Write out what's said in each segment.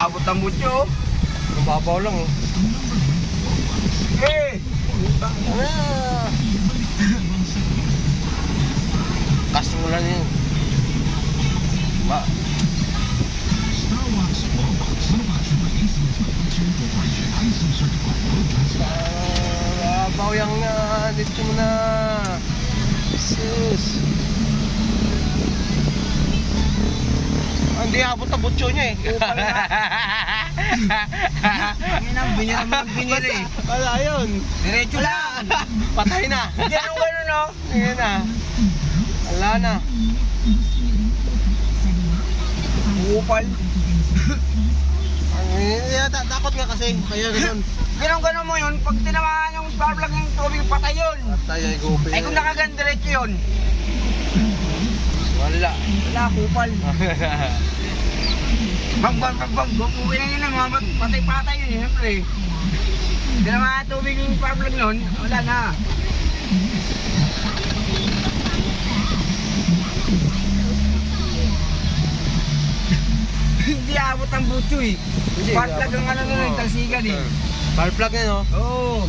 Abot ng butyo. Mababaw lang oh. Eh! Ah. Kaso mo lang yun. Babaw yang na. Dito mo na. Sus. Hindi abot na butyo niya eh. Binira mo ng binira eh. Wala yun. Diretso lang. Patay na. Ganun gano'n no? Ngayon na. Wala na. Upal. Takot nga kasi. Kaya ganun. Ganun mo yun. Pag tinamaan yung spark plug ng tubig, patay yun. Patay ay gupi. Ay kung nakagan diretso yun. Wala. Wala, kupal. Bang, umuwi na yun lang. Patay-patay yun, siyempre. Tinamaan tubig yung spark plug nun, wala na. Hindi abot ang butyo eh. Spark plug ang ano nun, yung talsigan eh. Spark plug yan oh. Oo.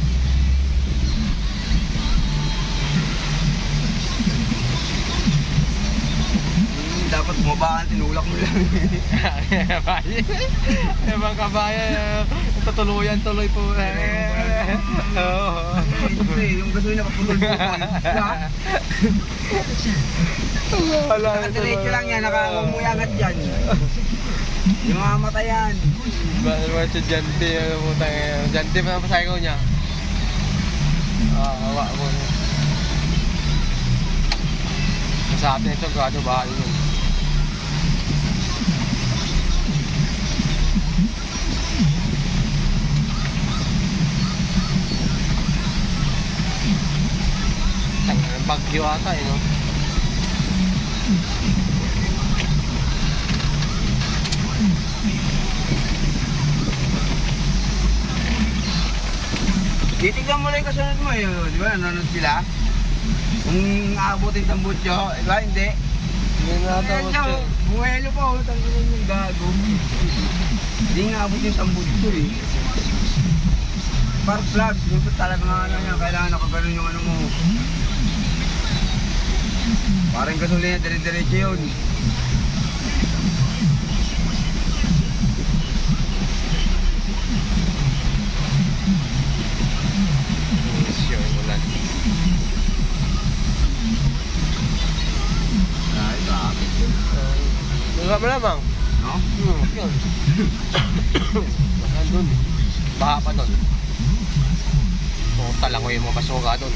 Dapat bumabaan, tinulak mo lang. Ibang kabayan, tutuluyan tuloy po. Oo. Siyempre, yung gasolina papulol po. Nakadiretso lang yan, nakakumuyangat dyan. Yung mamatayan. Bakit naman si Jante, ano mo tayo? Jante pa ang pasayaw niya. Awa mo. Sa atin ito, gado bahal yun. Bagyo ata eh, no? Titignan mo lang yung kasunod mo eh, di ba? Nanonood sila. Kung aabutin ng butyo, di ba? Hindi. Hindi na tapos Ayan, buwelo pa, tanggalin yung gago. Hindi nga abutin ang butyo eh. Spark plug, yung talagang ano yan, kailangan nakaganon yung ano mo. Parang gasolina, dire-diretso yun. sure mo lang. Ay, bakit yun? Wala mo lamang. No? Yun. Baka dun. Baha pa dun. Total lang ko yung mga basuga dun.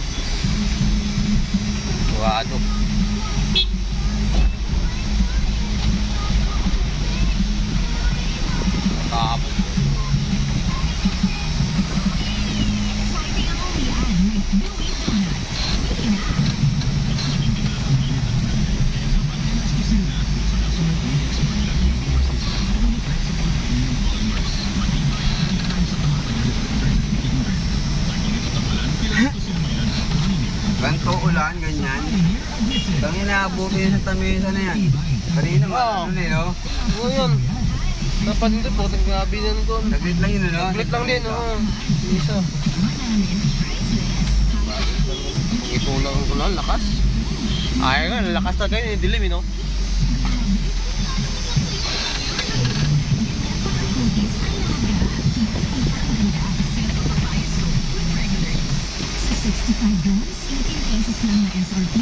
Buhado. Tapos. Ganto ulan, ganyan. Ang inaabutin sa tamisa na yan. Kanina ano eh, no? Oo yun. Dapat hindi po, grabe yan doon. Saglit lang yun, no? Saglit lang din, oo. Isa. Itulang ko lang, lakas. Ay nga, lakas talaga yun, dilim eh, no? Pesos lang na SRP.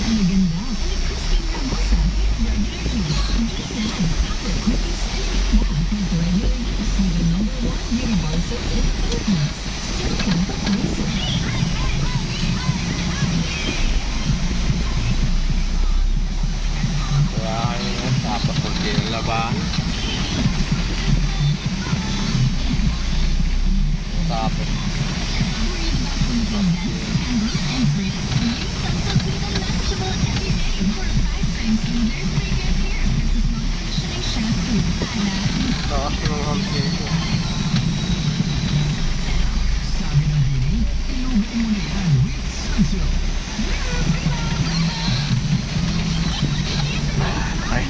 Ang ganda. Tapos ng laban. Tapos taas ng hamsin ko. Ay.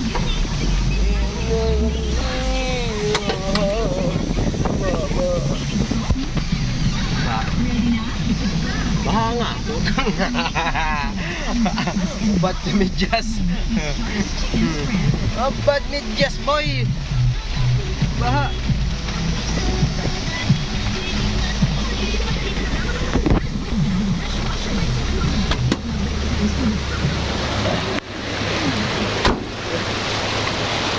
Baha nga. Ubat na medyas. Ubat medyas, boy. Baha.